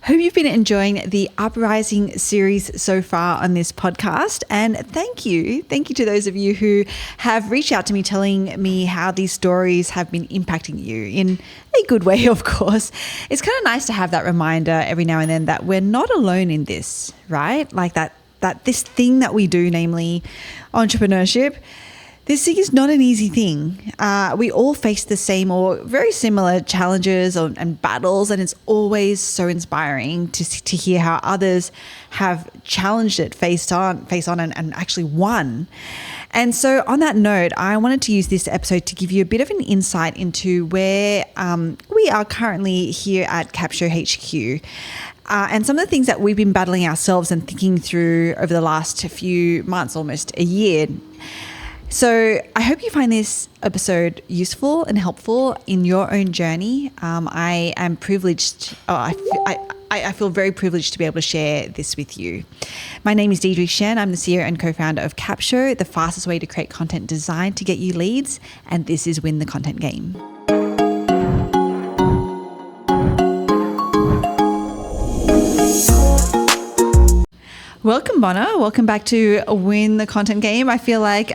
Hope you've been enjoying the Uprising series so far on this podcast. And thank you. Thank you to those of you who have reached out to me telling me how these stories have been impacting you in a good way, of course. It's kind of nice to have that reminder every now and then that we're not alone in this, right? Like that this thing that we do, namely entrepreneurship, this thing is not an easy thing. We all face the same or very similar challenges and battles, and it's always so inspiring to hear how others have challenged it, faced on and actually won. And so on that note, I wanted to use this episode to give you a bit of an insight into where we are currently here at Capsho HQ. And some of the things that we've been battling ourselves and thinking through over the last few months, almost a year. So I hope you find this episode useful and helpful in your own journey. I am privileged. I feel very privileged to be able to share this with you. My name is Deirdre Shen. I'm the CEO and co-founder of Capsho, the fastest way to create content designed to get you leads. And this is Win the Content Game. Welcome, Bona. Welcome back to Win the Content Game. I feel like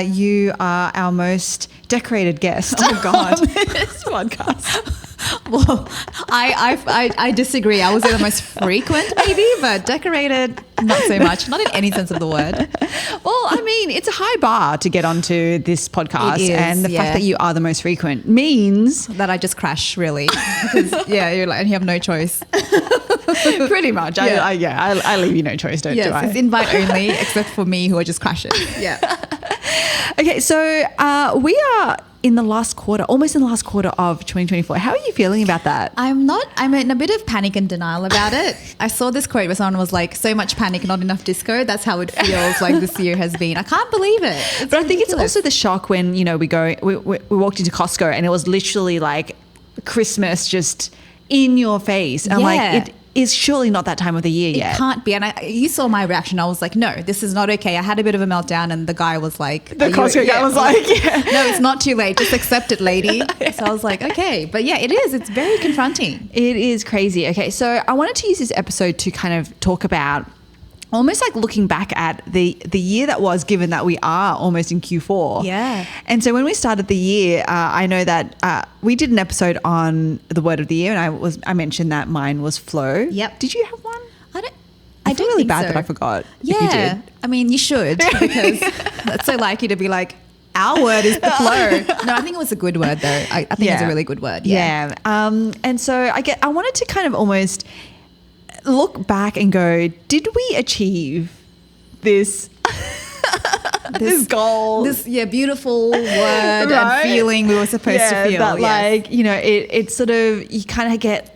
you are our most decorated guest. Oh, God. On this podcast. Well, I disagree. I would say the most frequent, maybe, but decorated, not so much. Not in any sense of the word. Well, I mean, it's a high bar to get onto this podcast. It is, and the fact that you are the most frequent means that I just crash, really. Because, you're like, and you have no choice. Pretty much. I leave you no choice, do I? It's invite only, except for me, who are just crashing. Yeah. Okay, so we are in the last quarter, almost in the last quarter of 2024. How are you feeling about that? I'm in a bit of panic and denial about it. I saw this quote where someone was like, so much panic, not enough disco. That's how it feels like this year has been. I can't believe it. It's but I think it's also the shock when, we walked into Costco and it was literally like Christmas just in your face. And I'm like, it is surely not that time of the year yet. It can't be. And you saw my reaction. I was like, no, this is not okay. I had a bit of a meltdown and the guy was like... The Costco guy was like, no, it's not too late. Just accept it, lady. So I was like, okay. But yeah, it is. It's very confronting. It is crazy. Okay, so I wanted to use this episode to kind of talk about almost like looking back at the year that was, given that we are almost in Q4. Yeah. And so when we started the year, I know that we did an episode on the word of the year, and I mentioned that mine was flow. Yep. Did you have one? I feel really bad that I forgot. Yeah. If you did. I mean, you should, because that's so like you to be like, our word is the flow. No, I think it was a good word though. I think it's a really good word. Yeah. And so I wanted to kind of almost look back and go, did we achieve this goal? This beautiful word and feeling we were supposed to feel. That like, it's sort of, you kind of get,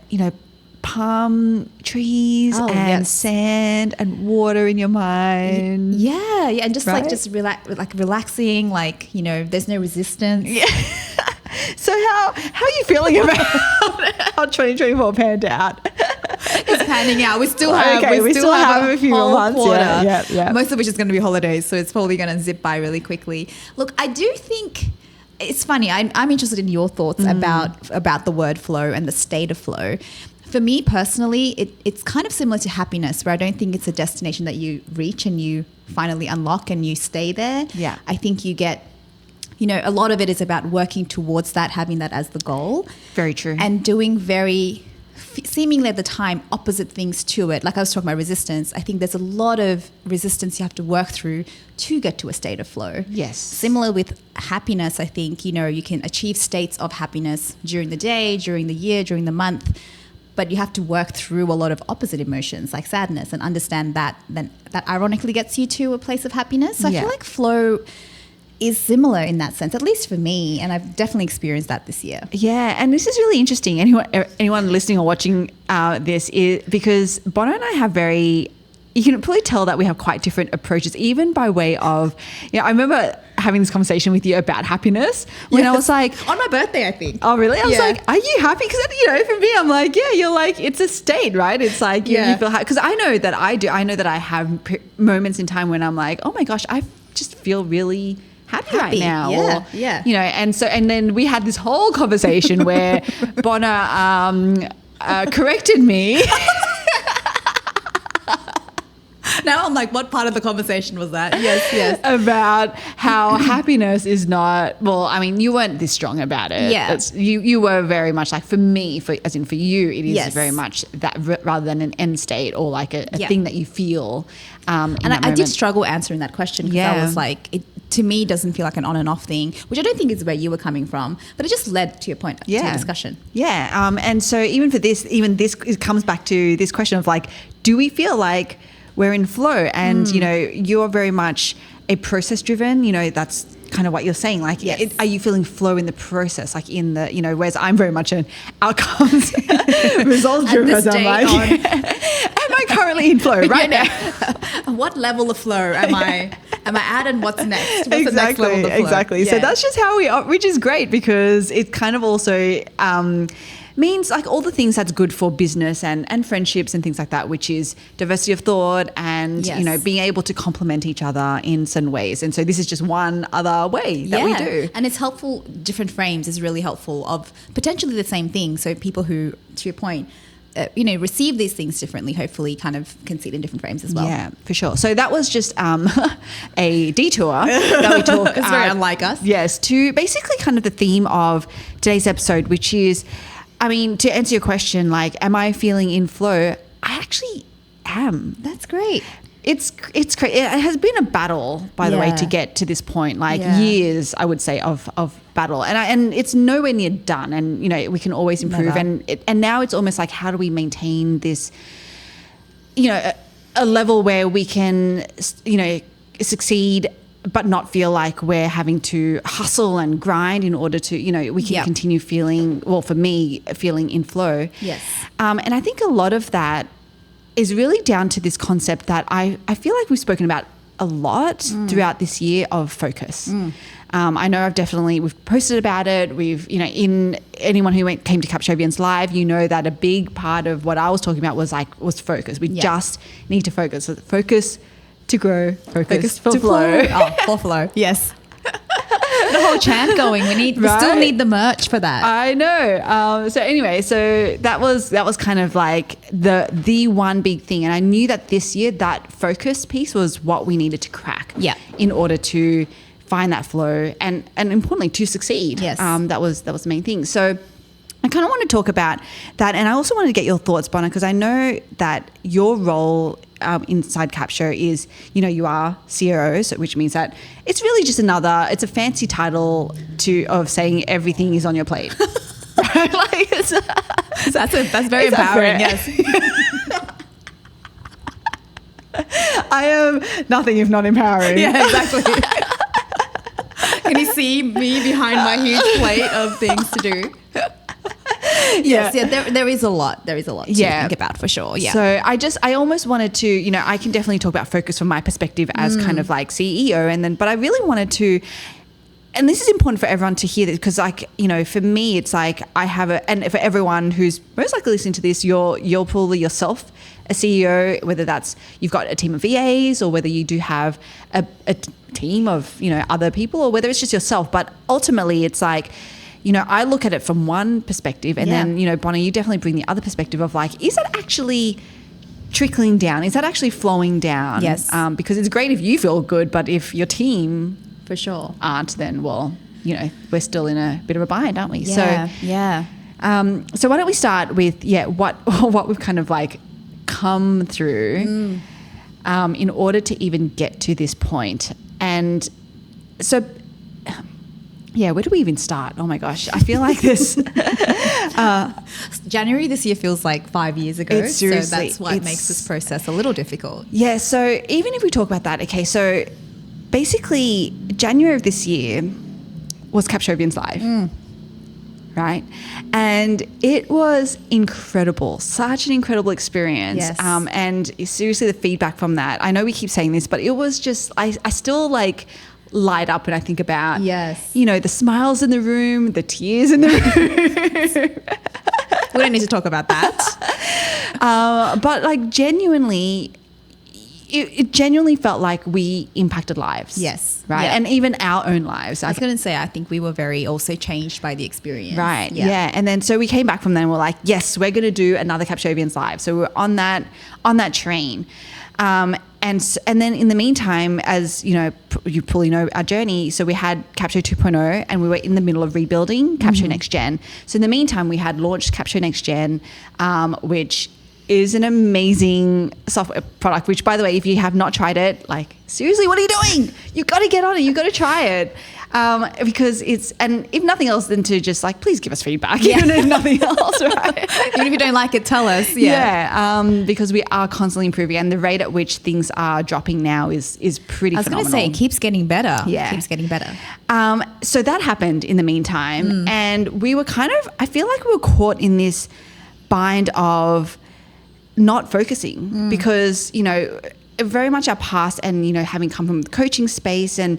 palm trees and sand and water in your mind. Yeah. And just relaxing, there's no resistance. Yeah. So how are you feeling about how 2024 panned out? It's panning out. We still have a few whole months. Quarter, yeah. Most of which is going to be holidays, so it's probably going to zip by really quickly. Look, I do think it's funny. I'm interested in your thoughts about the word flow and the state of flow. For me personally, it's kind of similar to happiness, where I don't think it's a destination that you reach and you finally unlock and you stay there. Yeah. I think you get, a lot of it is about working towards that, having that as the goal. Very true. And doing very seemingly at the time opposite things to it. Like I was talking about resistance. I think there's a lot of resistance you have to work through to get to a state of flow. Yes. Similar with happiness, I think, you can achieve states of happiness during the day, during the year, during the month. But you have to work through a lot of opposite emotions like sadness and understand that ironically gets you to a place of happiness. So I feel like flow is similar in that sense, at least for me. And I've definitely experienced that this year. Yeah. And this is really interesting. Anyone listening or watching this is because Bona and I have you can probably tell that we have quite different approaches, even by way of, I remember having this conversation with you about happiness when I was like, on my birthday, I think. Oh, really? I was like, are you happy? Because, for me, I'm like, you're like, it's a state, right? It's like, you feel happy. Because I know that I do. I know that I have moments in time when I'm like, oh my gosh, I just feel really happy right now. Yeah. And then we had this whole conversation where Bona corrected me. Now I'm like, what part of the conversation was that? Yes. About how happiness is not, well, I mean, you weren't this strong about it. Yeah. You were very much like, for me, as in for you, it is Yes. very much that rather than an end state or like a Yeah. thing that you feel. And I did struggle answering that question because I was like, it to me doesn't feel like an on and off thing, which I don't think is where you were coming from, but it just led to your point, to your discussion. Yeah. And so even this comes back to this question of like, do we feel like we're in flow? And, you know, you're very much a process driven, you know, that's kind of what you're saying. Like, Yes. are you feeling flow in the process? Like in the, you know, whereas I'm very much an outcomes results driven. I'm like, am I currently in flow right now? What level of flow am I at, and what's next? What's the next level of flow? Exactly. Yeah. So that's just how we are, which is great because it kind of also means like all the things that's good for business and friendships and things like that, which is diversity of thought and, you know, being able to complement each other in certain ways. And so this is just one other way that we do. And it's helpful, different frames is really helpful of potentially the same thing. So people who, to your point, you know, receive these things differently, hopefully kind of can see it in different frames as well. Yeah, for sure. So that was just a detour that we talk. It's very unlike us. Yes, to basically kind of the theme of today's episode, which is, I mean, to answer your question, like, am I feeling in flow? I actually am. That's great. It's great. It has been a battle, by the way, to get to this point. Like years, I would say, of battle, and it's nowhere near done. And you know, we can always improve. Never. And now it's almost like, how do we maintain this? You know, a level where we can, you know, succeed, but not feel like we're having to hustle and grind in order to, you know, we can continue feeling. Well, for me, feeling in flow. Yes. And I think a lot of that is really down to this concept that I feel like we've spoken about a lot throughout this year of focus. I know we've posted about it. We've, you know, in anyone who came to Capsho Live, you know that a big part of what I was talking about was focus. We just need to focus. So focus to grow, focus for flow. Oh, for flow. Yes. The whole chant going. We still need the merch for that. I know. So anyway, so that was kind of like the one big thing, and I knew that this year that focus piece was what we needed to crack. Yeah. In order to find that flow and importantly to succeed. Yes. That was the main thing. So I kind of want to talk about that, and I also wanted to get your thoughts, Bona, because I know that your role inside Capsho is, you know, you are COO, so which means that it's really just it's a fancy title of saying everything is on your plate. Like that's very empowering. Yes. I am nothing if not empowering. Yeah, exactly. Can you see me behind my huge plate of things to do? Yes, there is a lot. There is a lot to think about for sure. Yeah. So I almost wanted to, you know, I can definitely talk about focus from my perspective as kind of like CEO, but I really wanted to, and this is important for everyone to hear this because, like, you know, for me, it's like and for everyone who's most likely listening to this, you're probably yourself a CEO, whether that's you've got a team of VAs or whether you do have a team of, you know, other people or whether it's just yourself. But ultimately, it's like, you know, I look at it from one perspective and then, you know, Bona, you definitely bring the other perspective of like, is that actually trickling down? Is that actually flowing down? Yes. Because it's great if you feel good, but if your team for sure aren't, then, well, you know, we're still in a bit of a bind, aren't we? Yeah. So why don't we start with, what we've kind of like come through in order to even get to this point. And so... yeah, where do we even start? Oh my gosh, I feel like this. January this year feels like 5 years ago. So that's what makes this process a little difficult. Yeah, so even if we talk about that, okay, so basically January of this year was Capsho Live, right? And it was incredible, such an incredible experience. Yes. And seriously, the feedback from that, I know we keep saying this, but it was just, I still like... light up when I think about, you know, the smiles in the room, the tears in the room. We don't need to talk about that. But like genuinely, it genuinely felt like we impacted lives. Yes. Right. Yeah. And even our own lives. I was going to say, I think we were very also changed by the experience. Right. Yeah. And then so we came back from there and we're like, yes, we're going to do another Capshovians live. So we're on that train. And then in the meantime, as you know, you probably know our journey. So we had Capsho 2.0 and we were in the middle of rebuilding Capsho Next Gen. So in the meantime, we had launched Capsho Next Gen, which is an amazing software product, which, by the way, if you have not tried it, like, seriously, what are you doing? You've got to get on it. You've got to try it. Because and if nothing else, then to just like, please give us feedback, even if nothing else, right? Even if you don't like it, tell us. Because we are constantly improving, and the rate at which things are dropping now is pretty phenomenal. I was going to say, it keeps getting better. Yeah. It keeps getting better. So that happened in the meantime, and we were I feel like we were caught in this bind of not focusing because, you know, very much our past and, you know, having come from the coaching space and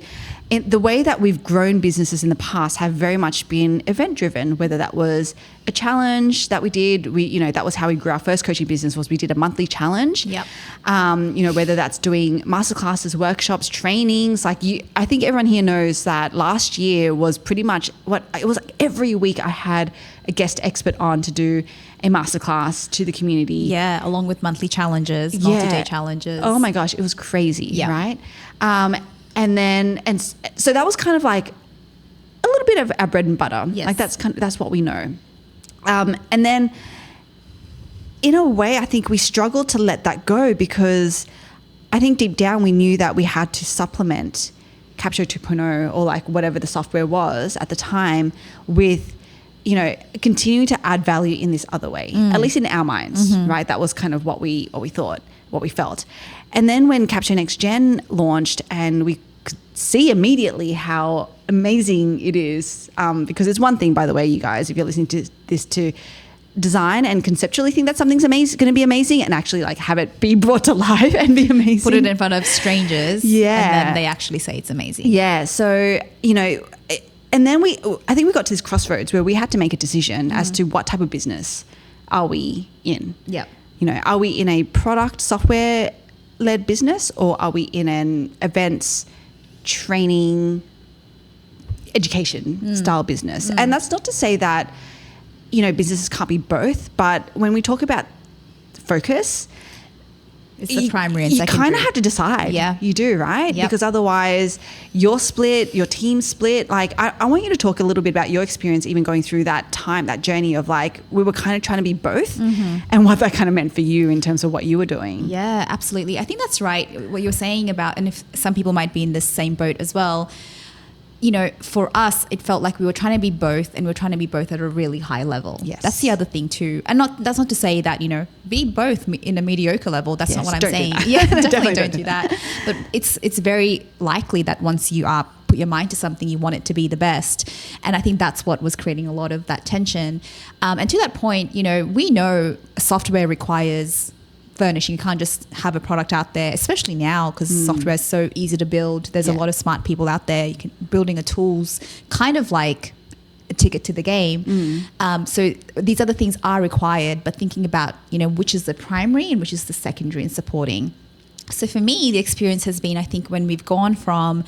the way that we've grown businesses in the past have very much been event driven, whether that was a challenge that we did, that was how we grew our first coaching business, was we did a monthly challenge. Yep. Whether that's doing masterclasses, workshops, trainings, I think everyone here knows that last year was pretty much it was like every week I had a guest expert on to do a masterclass to the community. Yeah, along with monthly challenges, multi-day challenges. Oh my gosh, it was crazy, right? So that was kind of like a little bit of our bread and butter. Yes. Like that's what we know. And then in a way, I think we struggled to let that go because I think deep down we knew that we had to supplement Capsho 2.0 or like whatever the software was at the time with, you know, continuing to add value in this other way, at least in our minds, right? That was kind of what we thought, what we felt. And then when Capsho Next Gen launched and we could see immediately how amazing it is, because it's one thing, by the way, you guys, if you're listening to this, to design and conceptually think that something's going to be amazing and actually like have it be brought to life and be amazing. Put it in front of strangers. And then they actually say it's amazing. Yeah. So, you know, and then I think we got to this crossroads where we had to make a decision as to what type of business are we in. Yep. You know, are we in a product software-led business or are we in an events, training, education style business? And that's not to say that, you know, businesses can't be both, but when we talk about focus, it's the primary and secondary. You kind of have to decide. Yeah. You do, right? Yep. Because otherwise you're split, your team's split. Like I want you to talk a little bit about your experience even going through that time, that journey of like, we were kind of trying to be both and what that kind of meant for you in terms of what you were doing. Yeah, absolutely. I think that's right. What you're saying about, and if some people might be in the same boat as well, you know, for us, it felt like we were trying to be both and we're trying to be both at a really high level. Yes. That's the other thing too. And that's not to say that, you know, be both in a mediocre level. That's not what I'm saying. Yeah, definitely don't do that. But it's very likely that once you put your mind to something, you want it to be the best. And I think that's what was creating a lot of that tension. And to that point, you know, we know software requires furnishing. You can't just have a product out there, especially now because software is so easy to build. There's a lot of smart people out there. Building a tool's kind of like a ticket to the game. So these other things are required, but thinking about, you know, which is the primary and which is the secondary and supporting. So for me, the experience has been, I think, when we've gone from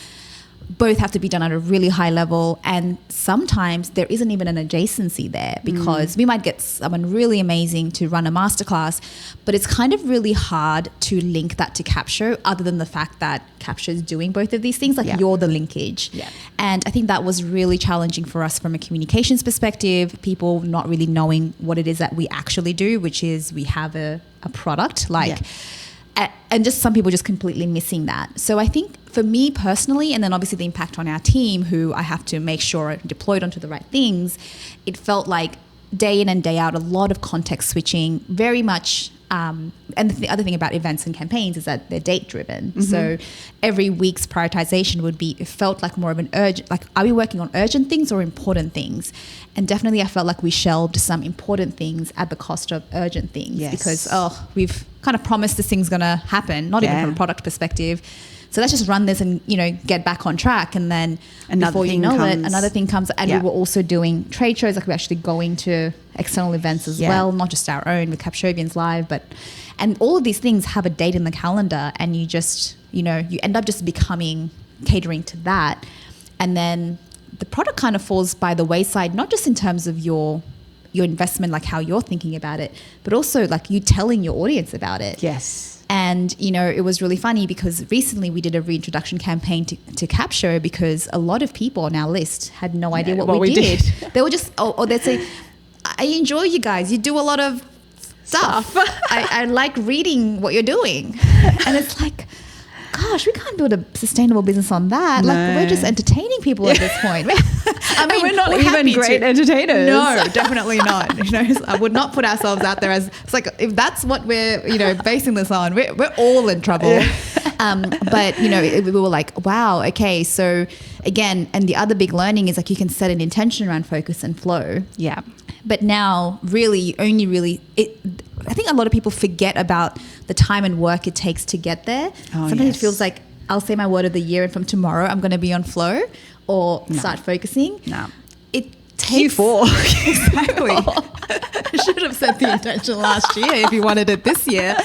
both have to be done at a really high level, and sometimes there isn't even an adjacency there because we might get someone really amazing to run a masterclass, but it's kind of really hard to link that to Capsho other than the fact that Capsho is doing both of these things, like you're the linkage. And I think that was really challenging for us from a communications perspective, people not really knowing what it is that we actually do, which is we have a product and just some people just completely missing that. So I think for me personally, and then obviously the impact on our team, who I have to make sure are deployed onto the right things, it felt like day in and day out, a lot of context switching, very much. And the other thing about events and campaigns is that they're date driven. So every week's prioritization it felt like more of an urgent, like, are we working on urgent things or important things? And definitely I felt like we shelved some important things at the cost of urgent things because, we've kind of promised this thing's going to happen, not even from a product perspective. So let's just run this and, you know, get back on track. And then before you know it, another thing comes. And we were also doing trade shows, like we're actually going to external events as well, not just our own with Capshovians Live, and all of these things have a date in the calendar, and you just, you end up just catering to that. And then the product kind of falls by the wayside, not just in terms of your investment, like how you're thinking about it, but also like you telling your audience about it. Yes. And, it was really funny because recently we did a reintroduction campaign to Capsho because a lot of people on our list had no idea what we did. They were just, they'd say, I enjoy you guys. You do a lot of stuff. I like reading what you're doing. And it's like, gosh, we can't build a sustainable business on that. No. Like, we're just entertaining people at this point. I mean, we're not even great entertainers. No, definitely not. I would not put ourselves out there as, it's like, if that's what we're, basing this on, we're all in trouble. Yeah. But, we were like, wow, okay. So again, and the other big learning is like, you can set an intention around focus and flow. Yeah. But now really I think a lot of people forget about the time and work it takes to get there. Sometimes it feels like I'll say my word of the year and from tomorrow I'm going to be on flow or start focusing. No. It takes Q4. Exactly. I should have set the intention last year if you wanted it this year.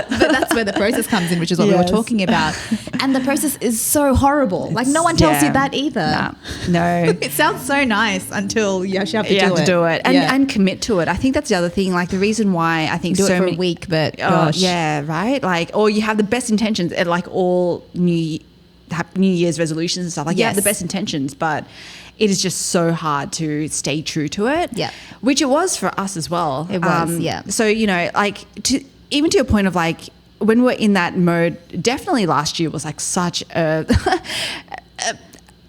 But that's where the process comes in, which is what we were talking about. And the process is so horrible. Like no one tells you that either. No. It sounds so nice until you actually have to do it. Do it and commit to it. I think that's the other thing. Like the reason why I think do so it for many a week, but gosh. Yeah, right. Like, or you have the best intentions at like all New Year's resolutions and stuff. Like you have the best intentions, but it is just so hard to stay true to it. Yeah. Which it was for us as well. It was, yeah. So, like even to a point of like when we're in that mode, definitely last year was like such a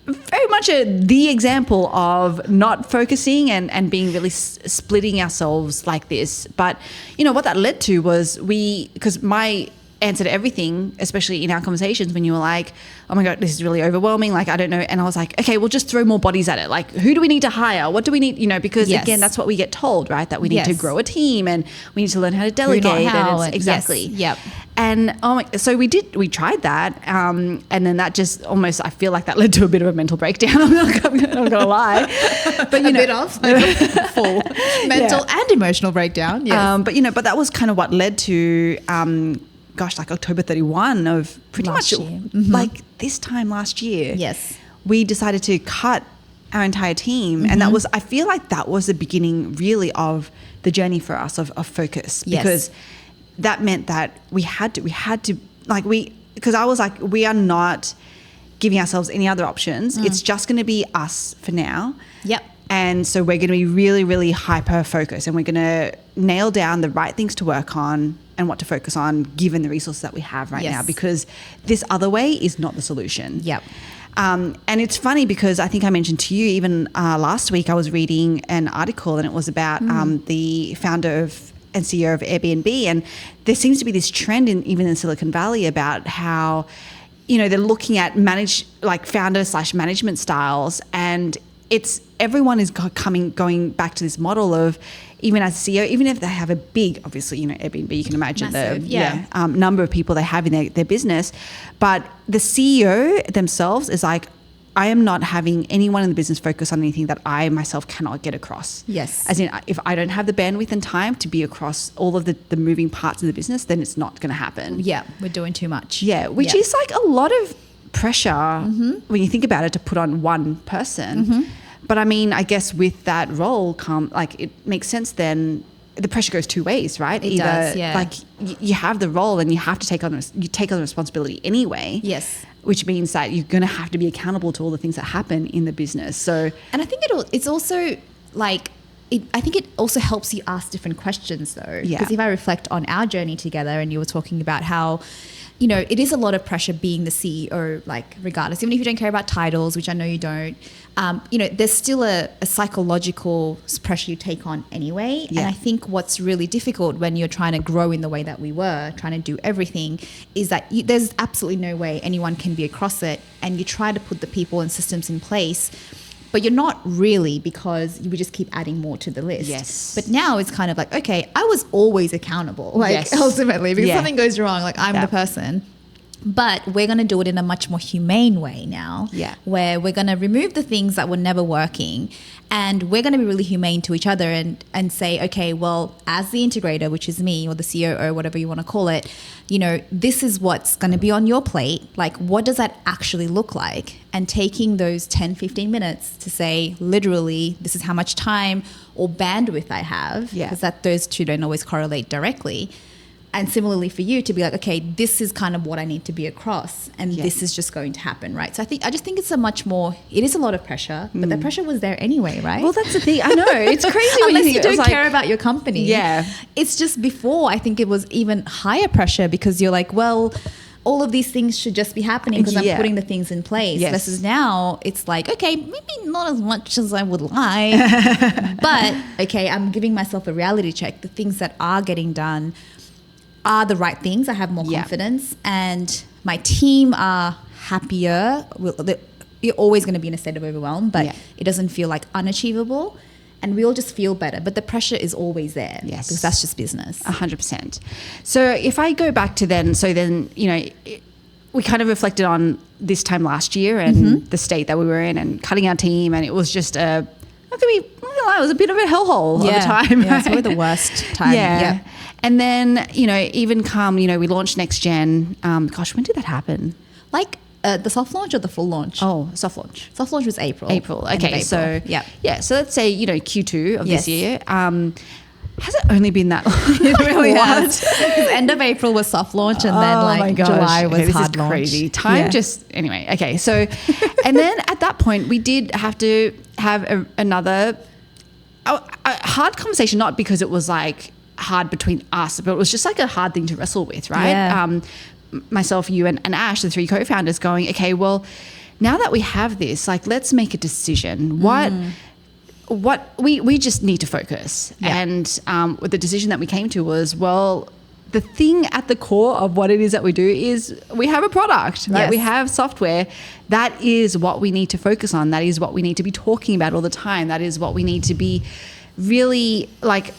very much the example of not focusing and being really splitting ourselves like this. But, what that led to was because my answer to everything, especially in our conversations when you were like, oh my God, this is really overwhelming. Like, I don't know. And I was like, okay, we'll just throw more bodies at it. Like, who do we need to hire? What do we need? Because again, that's what we get told, right? That we need to grow a team and we need to learn how to delegate. Exactly. Yep. And so we tried that. And then that just almost, I feel like that led to a bit of a mental breakdown. I'm not going to lie. But a bit of full mental and emotional breakdown. Yes. But that was kind of what led to, like October 31 of pretty much like this time last year. Yes. We decided to cut our entire team. And that was, I feel like that was the beginning really of the journey for us of focus. Because that meant that we had to because I was like, we are not giving ourselves any other options. It's just going to be us for now. Yep. And so we're going to be really, really hyper focused and we're going to nail down the right things to work on and what to focus on given the resources that we have right now, because this other way is not the solution. Yep. And it's funny because I think I mentioned to you even last week I was reading an article and it was about the founder and CEO of Airbnb, and there seems to be this trend even in Silicon Valley about how they're looking at founder/management styles, and everyone is going back to this model of, even as CEO, even if they have a big, obviously, Airbnb, you can imagine the number of people they have in their business, but the CEO themselves is like, I am not having anyone in the business focus on anything that I myself cannot get across. Yes. As in, if I don't have the bandwidth and time to be across all of the moving parts of the business, then it's not going to happen. Yeah, we're doing too much. Yeah, which is like a lot of pressure when you think about it to put on one person. But I mean, I guess with that role it makes sense then the pressure goes two ways, right? It does, yeah. Like you have the role and you have to take on the responsibility anyway. Yes. Which means that you're going to have to be accountable to all the things that happen in the business. So, and I think it's also like, I think it also helps you ask different questions though. Yeah. Because if I reflect on our journey together and you were talking about how, it is a lot of pressure being the CEO, like regardless, even if you don't care about titles, which I know you don't, there's still a psychological pressure you take on anyway. Yeah. And I think what's really difficult when you're trying to grow in the way that we were, trying to do everything, is that there's absolutely no way anyone can be across it. And you try to put the people and systems in place, but you're not really, because you would just keep adding more to the list. Yes. But now it's kind of like, okay, I was always accountable, ultimately, because something goes wrong, like I'm the person. But we're going to do it in a much more humane way now, where we're going to remove the things that were never working, and we're going to be really humane to each other and say, okay, well, as the integrator, which is me, or the COO, whatever you want to call it, you know, this is what's going to be on your plate. Like, what does that actually look like? And taking those 10, 15 minutes to say, literally, this is how much time or bandwidth I have, because that those two don't always correlate directly. And similarly for you to be like, okay, this is kind of what I need to be across, and this is just going to happen, right? So I just think it's it is a lot of pressure, but the pressure was there anyway, right? Well, that's the thing. I know. It's crazy when Unless you don't care about your company. Yeah. It's just before, I think it was even higher pressure because you're like, well, all of these things should just be happening because I'm putting the things in place. Yes. Versus now, it's like, okay, maybe not as much as I would like, but okay, I'm giving myself a reality check. The things that are getting done are the right things. I have more confidence, and my team are happier. You're always going to be in a state of overwhelm, but it doesn't feel like unachievable, and we all just feel better. But the pressure is always there, because that's just business. 100%. So if I go back to then, you know, we kind of reflected on this time last year and the state that we were in, and cutting our team, and it was just it was a bit of a hellhole at the time. Yeah, it's probably the worst time. Yeah. And then, you know, even we launched Next Gen. Gosh, when did that happen? Like the soft launch or the full launch? Oh, soft launch. Soft launch was April. Okay, so so let's say, you know, Q2 of this year. Has it only been that long? It really has. Because end of April was soft launch, and then July was hard launch. Crazy. Time anyway. Okay, so and then at that point we did have to have another hard conversation, not because it was like hard between us, but it was just like a hard thing to wrestle with, right? Yeah. Myself, you, and Ash, the three co-founders, going, okay, well, now that we have this, like, let's make a decision. What we just need to focus. And the decision that we came to was, well, the thing at the core of what it is that we do is we have a product, right? We have software. That is what we need to focus on. That is what we need to be talking about all the time. That is what we need to be really, like,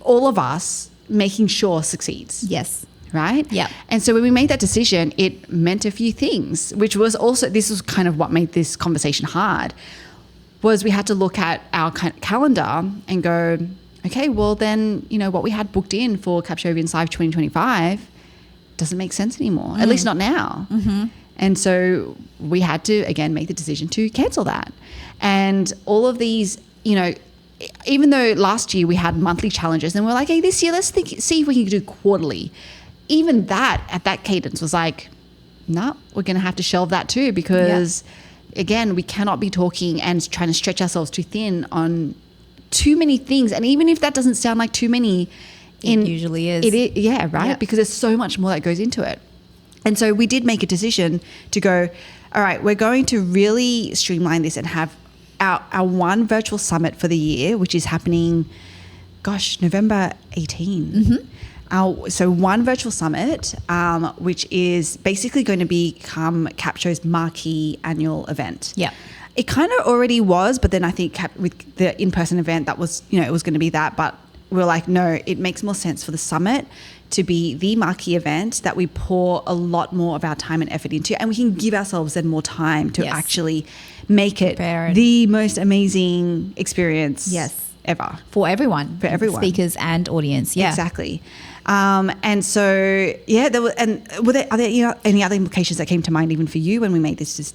all of us making sure succeeds. Yes. Right? Yeah. And so when we made that decision, it meant a few things, which was also, this was kind of what made this conversation hard, was we had to look at our calendar and go, okay, well then, you know, what we had booked in for Capsho Events Live 2025 doesn't make sense anymore, at least not now. And so we had to, again, make the decision to cancel that. And all of these, you know, even though last year we had monthly challenges, and we're like, hey, this year, let's see if we can do quarterly. Even that, at that cadence, was like, no, we're going to have to shelve that too, because again, we cannot be talking and trying to stretch ourselves too thin on too many things. And even if that doesn't sound like too many, it usually is. It is, yeah, right? Yeah. Because there's so much more that goes into it. And so we did make a decision to go, all right, we're going to really streamline this and have our one virtual summit for the year, which is happening, November 18. So one virtual summit, which is basically going to become Capsho's marquee annual event. Yeah. It kind of already was, but then I think with the in-person event, that was, you know, it was going to be that, but we're like, no, it makes more sense for the summit to be the marquee event that we pour a lot more of our time and effort into, and we can give ourselves then more time to actually make it the most amazing experience ever. For everyone. Speakers and audience. Yeah. Exactly. And so, are there any other implications that came to mind even for you when we made this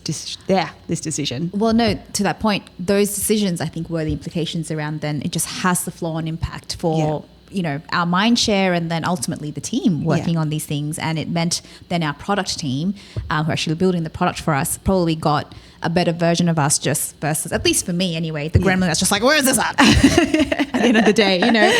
decision? Well, no, to that point, those decisions, I think, were the implications around then. It just has the flow-on impact for, you know, our mind share, and then ultimately the team working on these things. And it meant then our product team, who are actually building the product for us, probably got a better version of us, just versus, at least for me anyway, the gremlin that's just like, where is this at? At the end of the day, you know,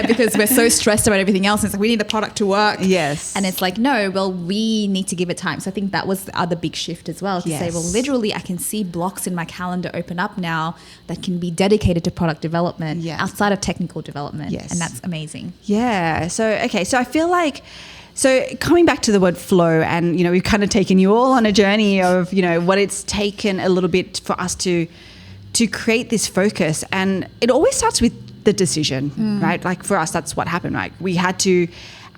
because we're so stressed about everything else. It's like, we need the product to work. Yes. And it's like, no, well, we need to give it time. So I think that was the other big shift as well, to say, well, literally I can see blocks in my calendar open up now that can be dedicated to product development outside of technical development. Yes. And that's amazing. Yeah. So, okay. So I feel like, so coming back to the word flow, and, you know, we've kind of taken you all on a journey of, you know, what it's taken a little bit for us to create this focus. And it always starts with the decision, right? Like for us, that's what happened, right? We had to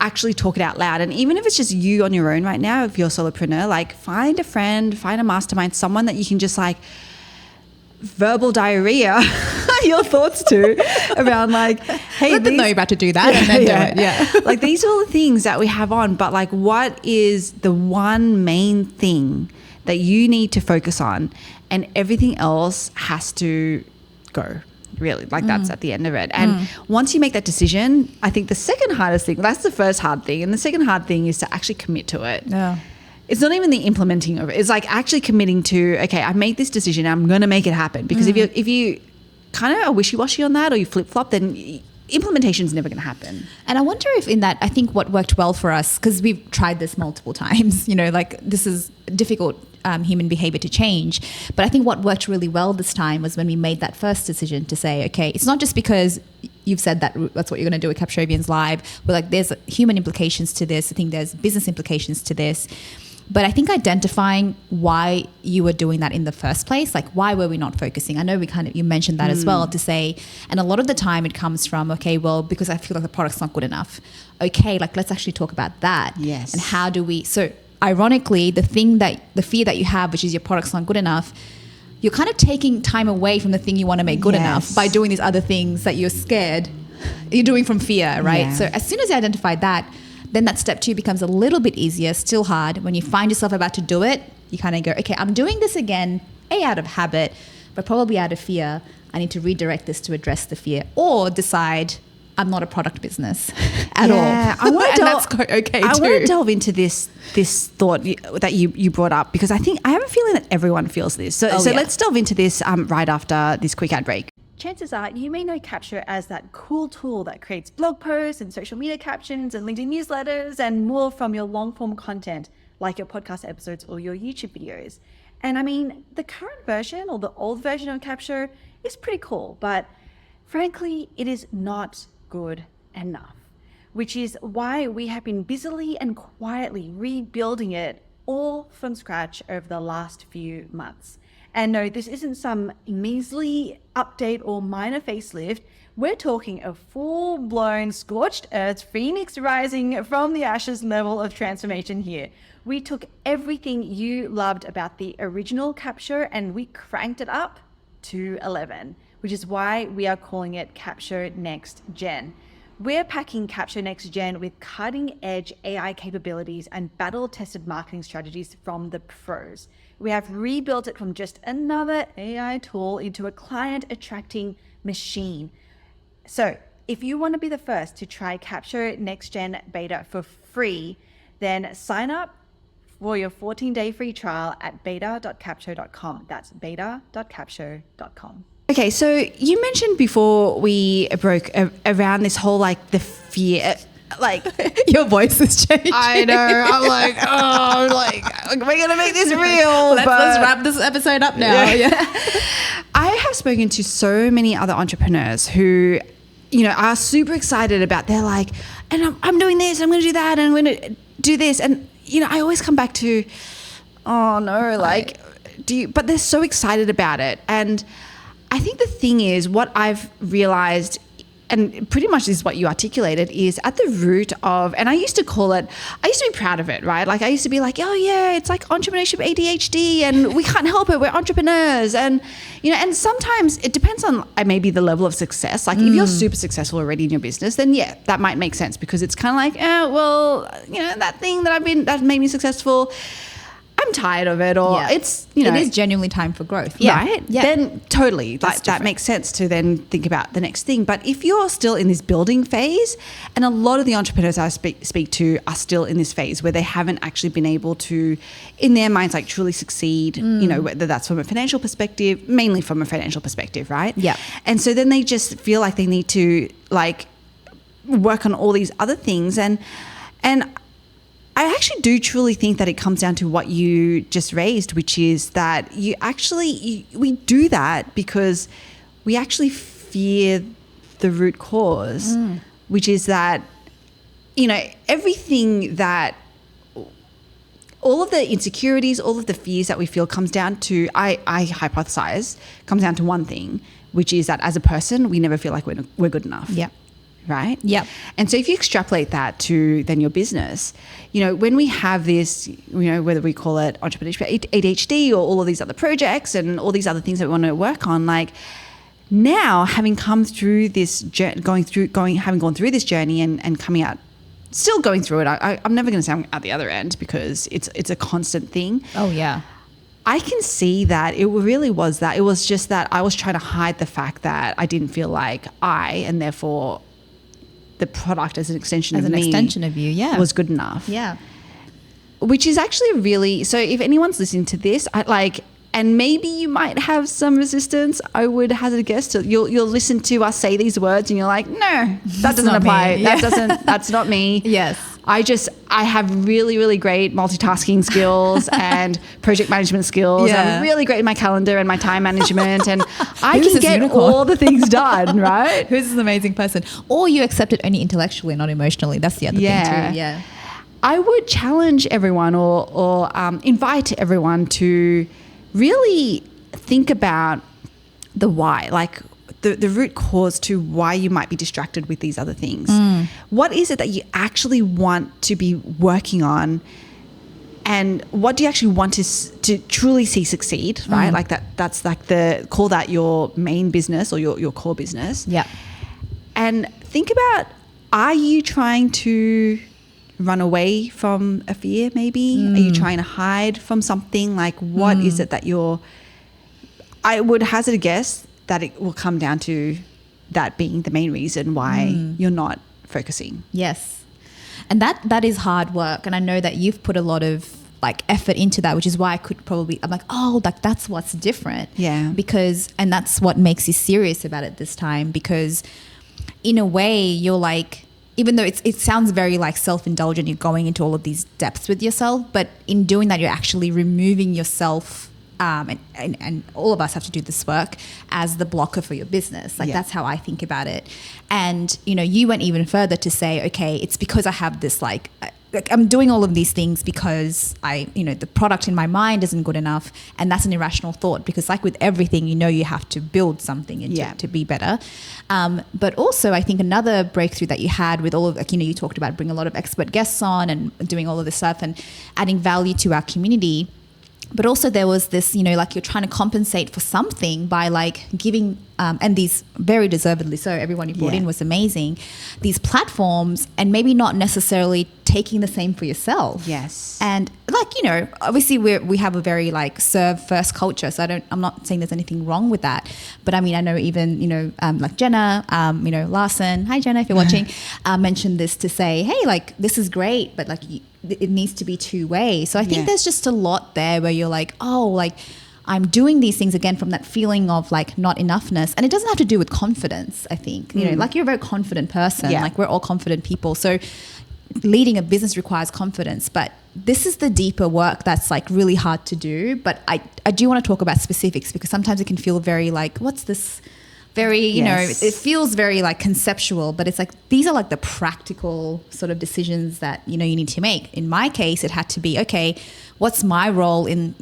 actually talk it out loud. And even if it's just you on your own right now, if you're a solopreneur, like find a friend, find a mastermind, someone that you can just like verbal diarrhea your thoughts to around like, hey, let them know you're about to do that and then do it. Yeah. Like these are all the things that we have on, but like what is the one main thing that you need to focus on, and everything else has to go. Really, like that's at the end of it. And once you make that decision, I think the second hardest thing, that's the first hard thing. And the second hard thing is to actually commit to it. Yeah. It's not even the implementing of it. It's like actually committing to, okay, I made this decision. I'm going to make it happen. Because if you kind of are wishy-washy on that, or you flip-flop, then implementation is never going to happen. And I wonder if in that, I think what worked well for us, because we've tried this multiple times, you know, like this is difficult human behavior to change. But I think what worked really well this time was when we made that first decision to say, okay, it's not just because you've said that that's what you're going to do at Capshovians Live, but like there's human implications to this. I think there's business implications to this. But I think identifying why you were doing that in the first place, like why were we not focusing? I know you mentioned that as well, to say, and a lot of the time it comes from, okay, well, because I feel like the product's not good enough. Okay, like let's actually talk about that. Yes. And how do we, so ironically, the fear that you have, which is your product's not good enough, you're kind of taking time away from the thing you want to make good enough by doing these other things that you're scared, you're doing from fear, right? Yeah. So as soon as you identify that, then that step 2 becomes a little bit easier, still hard. When you find yourself about to do it, you kind of go, okay, I'm doing this again, out of habit, but probably out of fear. I need to redirect this to address the fear, or decide I'm not a product business at all. I want to that's okay too. I want to delve into this thought that you brought up, because I have a feeling that everyone feels this. So let's delve into this right after this quick ad break. Chances are you may know Capsho as that cool tool that creates blog posts and social media captions and LinkedIn newsletters and more from your long form content, like your podcast episodes or your YouTube videos. And I mean, the current version or the old version of Capsho is pretty cool, but frankly, it is not good enough, which is why we have been busily and quietly rebuilding it all from scratch over the last few months. And no, this isn't some measly update or minor facelift. We're talking a full-blown scorched earth phoenix rising from the ashes level of transformation here. We took everything you loved about the original Capsho and we cranked it up to 11, which is why we are calling it Capsho Next Gen. We're packing Capsho Next Gen with cutting-edge AI capabilities and battle-tested marketing strategies from the pros. We have rebuilt it from just another AI tool into a client-attracting machine. So if you want to be the first to try Capsho Next Gen Beta for free, then sign up for your 14-day free trial at beta.capsho.com. That's beta.capsho.com. Okay, so you mentioned before we broke around this whole like the fear, like your voice has changed. I know. I'm like, we're gonna make this real. Let's wrap this episode up now. Yeah. I have spoken to so many other entrepreneurs who, are super excited about. They're like, and I'm doing this. I'm going to do that, and I'm going to do this, and I always come back to, oh no, like, but they're so excited about it. And I think the thing is, what I've realized, and pretty much is what you articulated, is at the root of, and I used to be proud of it, right? Like I used to be like, oh yeah, it's like entrepreneurship ADHD and we can't help it, we're entrepreneurs. And, and sometimes it depends on maybe the level of success. Like if you're super successful already in your business, then yeah, that might make sense, because it's kind of like, that thing that made me successful, I'm tired of it, or it's, it is genuinely time for growth. Right? Yeah. Then totally, that makes sense to then think about the next thing. But if you're still in this building phase, and a lot of the entrepreneurs I speak to are still in this phase where they haven't actually been able to, in their minds, like truly succeed, whether that's from a financial perspective, mainly from a financial perspective, right? Yeah. And so then they just feel like they need to like work on all these other things. And I actually do truly think that it comes down to what you just raised, which is that we do that because we actually fear the root cause, which is that, everything that, all of the insecurities, all of the fears that we feel comes down to, I hypothesize, comes down to one thing, which is that as a person, we never feel like we're good enough. Yeah. right? Yep. And so if you extrapolate that to then your business, when we have this, whether we call it Entrepreneurship ADHD or all of these other projects and all these other things that we want to work on, like now having come through this journey, having gone through this journey and coming out, still going through it. I'm never going to say I'm at the other end because it's a constant thing. Oh yeah. I can see that it really was that. It was just that I was trying to hide the fact that I didn't feel like and therefore the product as an extension of you, yeah, was good enough. Yeah. Which is actually really, so if anyone's listening to this, and maybe you might have some resistance, I would hazard a guess you'll listen to us say these words and you're like, no, that doesn't apply. Yeah. That's not me. Yes. I have really, really great multitasking skills and project management skills. Yeah. I'm really great in my calendar and my time management, and I can get all the things done, right? Who's this amazing person? Or you accept it only intellectually, not emotionally. That's the other thing too. Yeah. I would challenge everyone or invite everyone to really think about the why, like the root cause to why you might be distracted with these other things. What is it that you actually want to be working on, and what do you actually want to truly see succeed, right? Like that's like call that your main business or your core business. Yeah. And think about, are you trying to run away from a fear maybe? Are you trying to hide from something? Like what is it that I would hazard a guess that it will come down to that being the main reason why you're not focusing. Yes. And that is hard work. And I know that you've put a lot of effort into that, which is why I'm like, oh, that's what's different. Yeah. And that's what makes you serious about it this time, because in a way you're like, even though it sounds very self-indulgent, you're going into all of these depths with yourself, but in doing that, you're actually removing yourself, and all of us have to do this work as the blocker for your business. That's how I think about it. And, you went even further to say, okay, it's because I have this I'm doing all of these things because the product in my mind isn't good enough. And that's an irrational thought, because with everything, you have to build something to be better. But also I think another breakthrough that you had with all of, you talked about bringing a lot of expert guests on and doing all of this stuff and adding value to our community. But also there was this, you're trying to compensate for something by giving, and these very deservedly so, everyone you brought in was amazing, these platforms, and maybe not necessarily taking the same for yourself. Yes. And obviously we have a very serve first culture. So I'm not saying there's anything wrong with that. But I mean, I know even, Jenna, Larson, hi Jenna, if you're watching, mentioned this to say, hey, this is great, but it needs to be two-way. So I think there's just a lot there where you're I'm doing these things again from that feeling of not enoughness. And it doesn't have to do with confidence, I think. You're a very confident person. Yeah. We're all confident people. So leading a business requires confidence, but this is the deeper work that's really hard to do. But I do want to talk about specifics, because sometimes it can feel very what's this very, it feels very conceptual, but it's these are the practical sort of decisions that, you need to make. In my case, it had to be, okay, what's my role in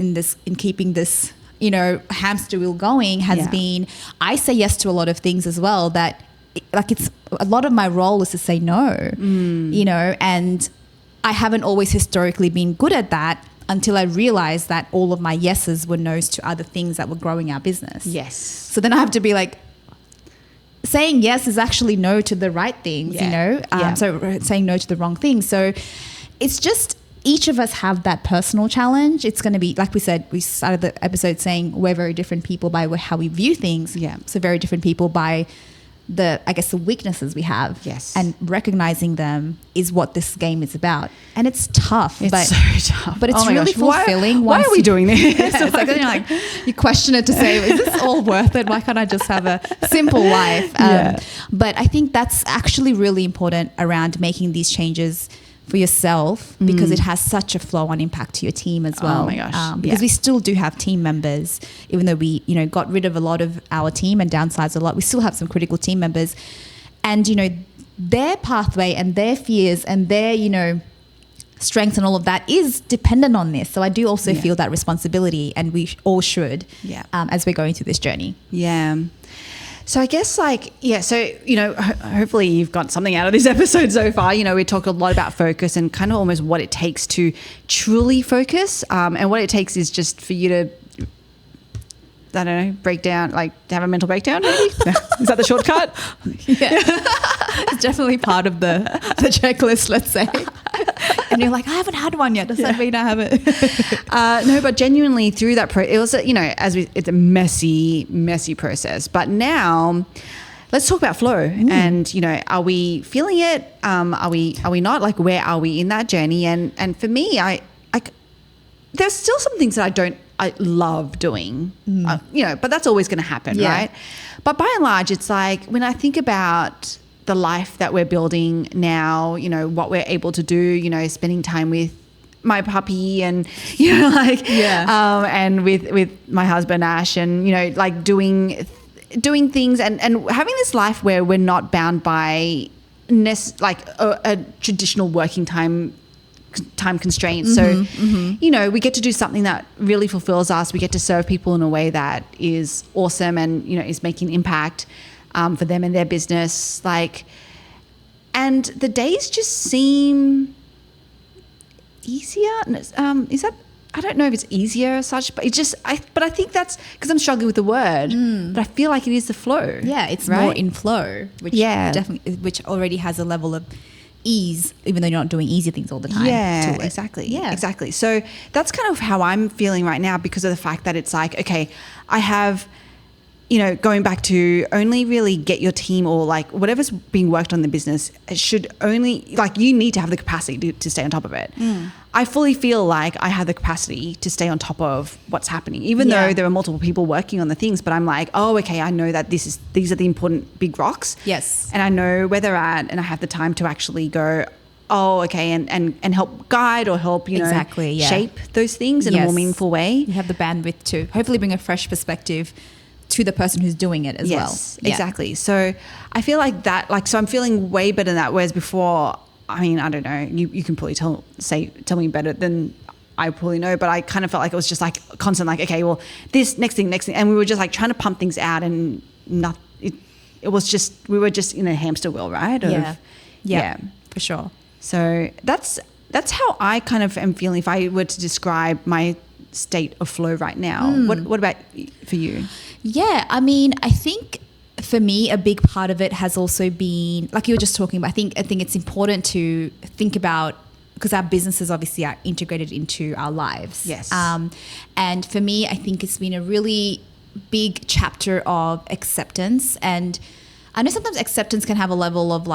keeping this, hamster wheel going has been, I say yes to a lot of things as well that it's a lot of my role is to say no, and I haven't always historically been good at that until I realized that all of my yeses were no's to other things that were growing our business. Yes. So then I have to be saying yes is actually no to the right things, so saying no to the wrong things. So it's just, each of us have that personal challenge. It's going to be, like we said, we started the episode saying we're very different people by how we view things. Yeah. So very different people by the weaknesses we have. Yes. And recognizing them is what this game is about. And it's tough. It's so tough. But it's really fulfilling. Why are we doing this? It's you question it to say, is this all worth it? Why can't I just have a simple life? But I think that's actually really important around making these changes for yourself, because it has such a flow-on impact to your team as well. Oh my gosh. Because we still do have team members, even though we, got rid of a lot of our team and downsized a lot, we still have some critical team members. And, their pathway and their fears and their, strengths and all of that is dependent on this. So I do also feel that responsibility, and we all should, as we're going through this journey. Yeah. So I guess hopefully you've got something out of this episode so far. We talked a lot about focus and kind of almost what it takes to truly focus. And what it takes is just for you to, I don't know, break down, to have a mental breakdown maybe? Is that the shortcut? Yeah. It's definitely part of the checklist, let's say. And you're like, I haven't had one yet. Does that mean I haven't? No, but genuinely through that it was, it's a messy process. But now let's talk about flow. And, are we feeling it? Are we not? Like, where are we in that journey? And for me, there's still some things that I love doing, but that's always going to happen, right? But by and large, it's like when I think about the life that we're building now, what we're able to do, spending time with my puppy and, and with my husband, Ash, and, doing things and having this life where we're not bound by a traditional working time constraints. So, we get to do something that really fulfills us. We get to serve people in a way that is awesome and, is making impact for them and their business. And the days just seem easier. Is that, I don't know if it's easier as such, but but I think that's because I'm struggling with the word, but I feel like it is the flow. Yeah. It's right? more in flow, which already has a level of ease, even though you're not doing easy things all the time. Yeah, exactly. Yeah, exactly. So that's kind of how I'm feeling right now because of the fact that it's like, okay, I have, going back to only really get your team or whatever's being worked on in the business, it should only, you need to have the capacity to stay on top of it. I fully feel like I have the capacity to stay on top of what's happening, even though there are multiple people working on the things, but I'm like, oh, okay, I know that these are the important big rocks. Yes. And I know where they're at and I have the time to actually go, oh, okay, and help guide or help, shape those things in a more meaningful way. You have the bandwidth to hopefully bring a fresh perspective to the person who's doing it as well. Yes, exactly. So I feel like that, so I'm feeling way better than that. Whereas before, I mean, I don't know, you can probably tell me better than I probably know, but I kind of felt like it was just constant, okay, well, this next thing. And we were just trying to pump things out and it was just, we were just in a hamster wheel, right? Yeah, for sure. So that's how I kind of am feeling if I were to describe my state of flow right now. What about for you? Yeah, I mean, I think for me, a big part of it has also been, like you were just talking about, I think it's important to think about, because our businesses obviously are integrated into our lives. Yes. And for me, I think it's been a really big chapter of acceptance. And I know sometimes acceptance can have a level of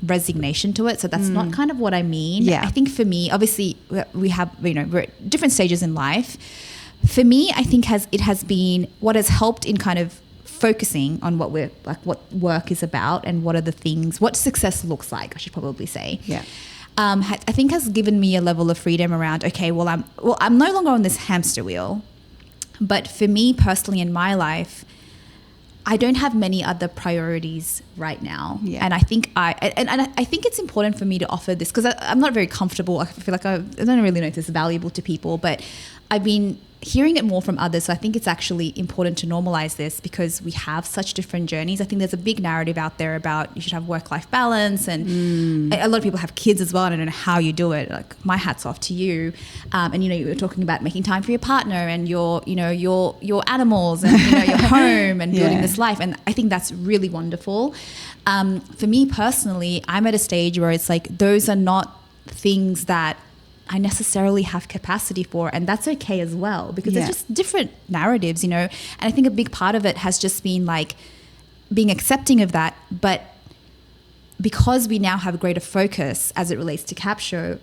resignation to it. So that's not kind of what I mean. Yeah. I think for me, obviously we have, we're at different stages in life. For me, I think it has been what has helped in kind of focusing on what work is about and what success looks like, I should probably say. Yeah. I think has given me a level of freedom around, okay, I'm no longer on this hamster wheel, but for me personally in my life, I don't have many other priorities right now. Yeah. And I think I think it's important for me to offer this because I'm not very comfortable. I feel like I don't really know if this is valuable to people, but I've been hearing it more from others. So I think it's actually important to normalize this because we have such different journeys. I think there's a big narrative out there about you should have work-life balance, and a lot of people have kids as well. And I don't know how you do it. My hat's off to you. And you were talking about making time for your partner and your animals and your home and building this life. And I think that's really wonderful. For me personally, I'm at a stage where it's those are not things that I necessarily have capacity for, and that's okay as well because there's just different narratives, and I think a big part of it has just been being accepting of that, but because we now have greater focus as it relates to Capsho,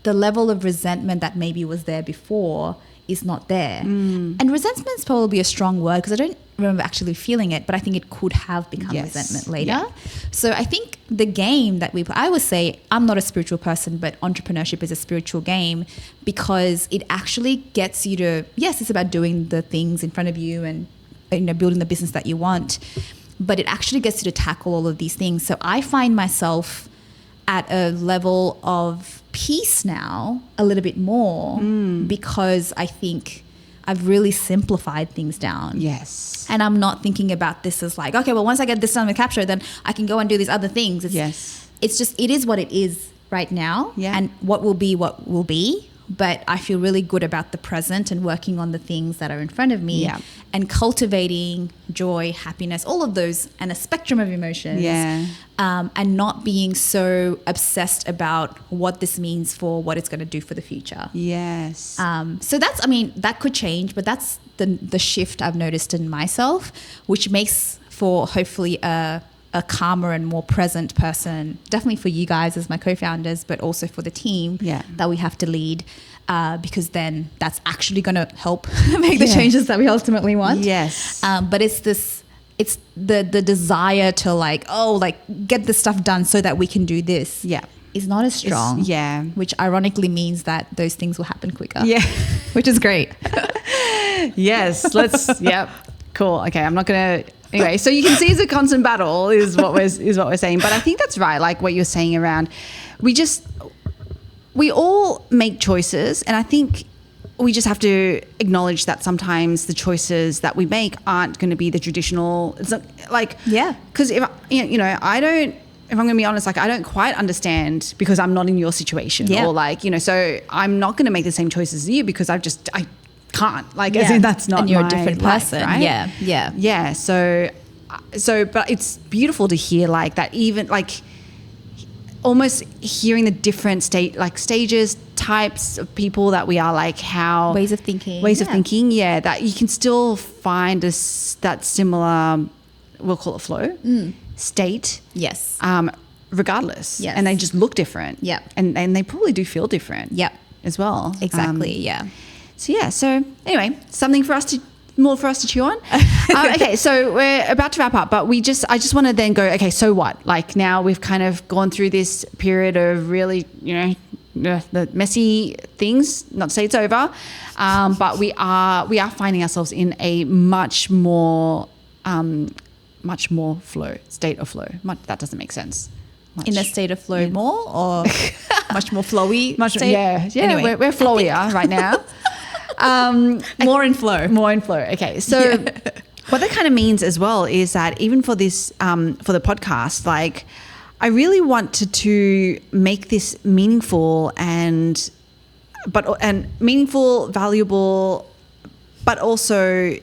the level of resentment that maybe was there before is not there. And resentment is probably a strong word because I don't remember actually feeling it, but I think it could have become resentment later. Yeah. So I think the game that I would say, I'm not a spiritual person, but entrepreneurship is a spiritual game because it actually gets you to, yes, it's about doing the things in front of you and building the business that you want, but it actually gets you to tackle all of these things. So I find myself at a level of peace now a little bit more because I think I've really simplified things down. Yes. And I'm not thinking about this as like, okay, well, once I get this done with Capsho, then I can go and do these other things. It's just, it is what it is right now. Yeah. And what will be. But I feel really good about the present and working on the things that are in front of me and cultivating joy, happiness, all of those, and a spectrum of emotions. Yeah. And not being so obsessed about what this means for what it's going to do for the future. Yes. So that's, I mean, that could change, but that's the shift I've noticed in myself, which makes for hopefully a calmer and more present person, definitely for you guys as my co-founders, but also for the team that we have to lead, because then that's actually going to help make the changes that we ultimately want. Yes. But it's the desire to get this stuff done so that we can do this. Yeah. Is not as strong. Which ironically means that those things will happen quicker. Yeah. Which is great. Yes. Cool. Okay. I'm not going to. Anyway, so you can see it's a constant battle is what we're saying. But I think that's right. Like what you're saying around, we all make choices, and I think we just have to acknowledge that sometimes the choices that we make aren't going to be the traditional. It's not like, because if I don't. If I'm going to be honest, like I don't quite understand because I'm not in your situation, or so I'm not going to make the same choices as you because I can't, as in that's not, and you're my a different life, person, right? So but it's beautiful to hear like that, even like almost hearing the different stages, types of people that we are, like how ways of thinking, that you can still find that similar, we'll call it flow state, regardless, and they just look different, and they probably do feel different, as well, exactly, So anyway, something more for us to chew on. Okay, so we're about to wrap up, but I just want to then go, okay, so what? Like now we've kind of gone through this period of really, the messy things, not to say it's over, but we are finding ourselves in a much more state of flow. That doesn't make sense. In a state of flow more, or much more flowy? Anyway. We're flowier right now. More in flow. Okay. So what that kind of means as well is that even for this, for the podcast, like I really wanted to make this meaningful and meaningful, valuable, but also,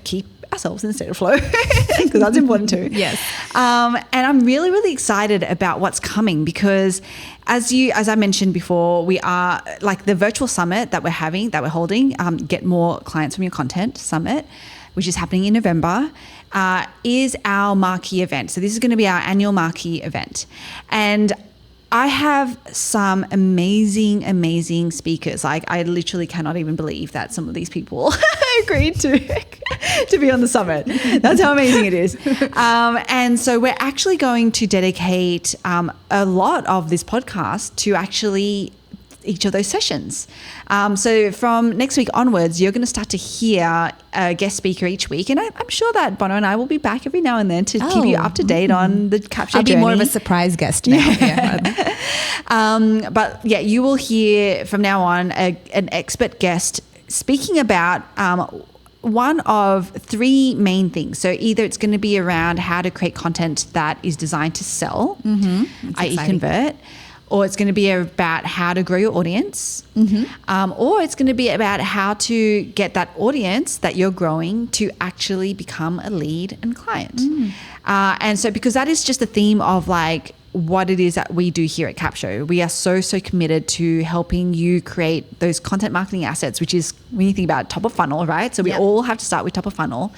keep ourselves in a state of flow because that's important too. Yes. And I'm really, really excited about what's coming because as I mentioned before, we are like the virtual summit that we're holding, Get More Clients From Your Content Summit, which is happening in November, is our marquee event. So this is going to be our annual marquee event. And I have some amazing speakers. Like I literally cannot even believe that some of these people agreed to be on the summit. That's how amazing it is. And so we're actually going to dedicate a lot of this podcast to actually each of those sessions. So from next week onwards, you're going to start to hear a guest speaker each week. And I'm sure that Bona and I will be back every now and then to keep you up to date on the Capsho journey. I'll be more of a surprise guest now. But you will hear from now on an expert guest speaking about one of three main things. So either it's going to be around how to create content that is designed to sell, i.e. convert, or it's going to be about how to grow your audience, or it's going to be about how to get that audience that you're growing to actually become a lead and client. And so because that is just the theme of like what it is that we do here at Capsho. We are so committed to helping you create those content marketing assets, which is when you think about top of funnel, right? So we all have to start with top of funnel,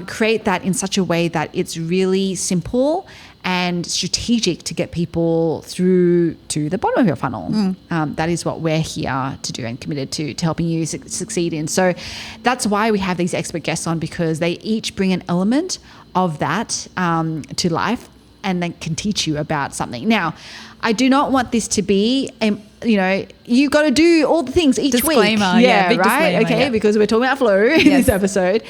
create that in such a way that it's really simple and strategic to get people through to the bottom of your funnel. That is what we're here to do and committed to helping you succeed in. So that's why we have these expert guests on, because they each bring an element of that to life and then can teach you about something. Now, I do not want this to be, you got to do all the things each disclaimer, week. big right? Disclaimer, okay, because we're talking about flow in this episode.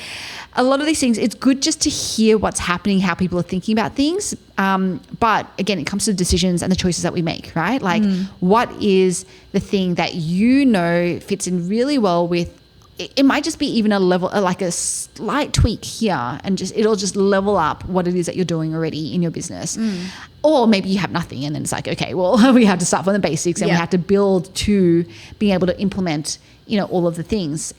A lot of these things, it's good just to hear what's happening, how people are thinking about things. But again, it comes to the decisions and the choices that we make, right? Like what is the thing that fits in really well with it might just be even a level, like a slight tweak here, and it'll just level up what it is that you're doing already in your business. Or maybe you have nothing, and then it's like, okay, well, we have to start from the basics, and we have to build to being able to implement, all of the things.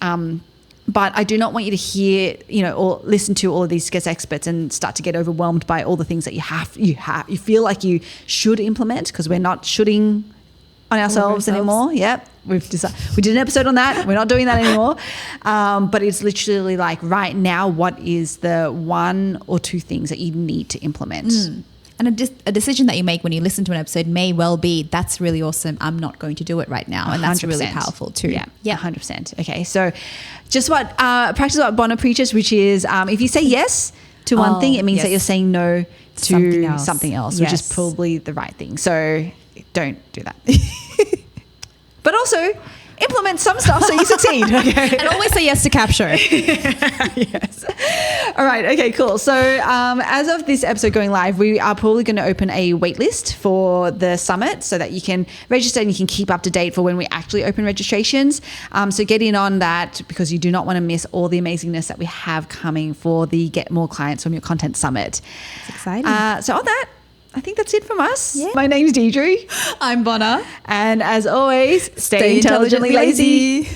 But I do not want you to hear, or listen to all of these guest experts and start to get overwhelmed by all the things that you feel like you should implement, because we're not shoulding on ourselves anymore. Yep. We did an episode on that. We're not doing that anymore. But it's literally like right now, what is the 1 or 2 things that you need to implement? And a decision that you make when you listen to an episode may well be, that's really awesome, I'm not going to do it right now. And that's 100%. Really powerful too. Yeah, 100%. Okay, so just practice what Bona preaches, which is if you say yes to one thing, it means that you're saying no to something else, which is probably the right thing. So don't do that. But also implement some stuff so you succeed. Okay. And always say yes to Capsho. Yes. All right. Okay, cool. So as of this episode going live, we are probably going to open a wait list for the summit so that you can register and you can keep up to date for when we actually open registrations. So get in on that, because you do not want to miss all the amazingness that we have coming for the Get More Clients from Your Content Summit. It's exciting. So on that, I think that's it from us. Yeah. My name's Deirdre. I'm Bona. And as always, stay intelligently lazy.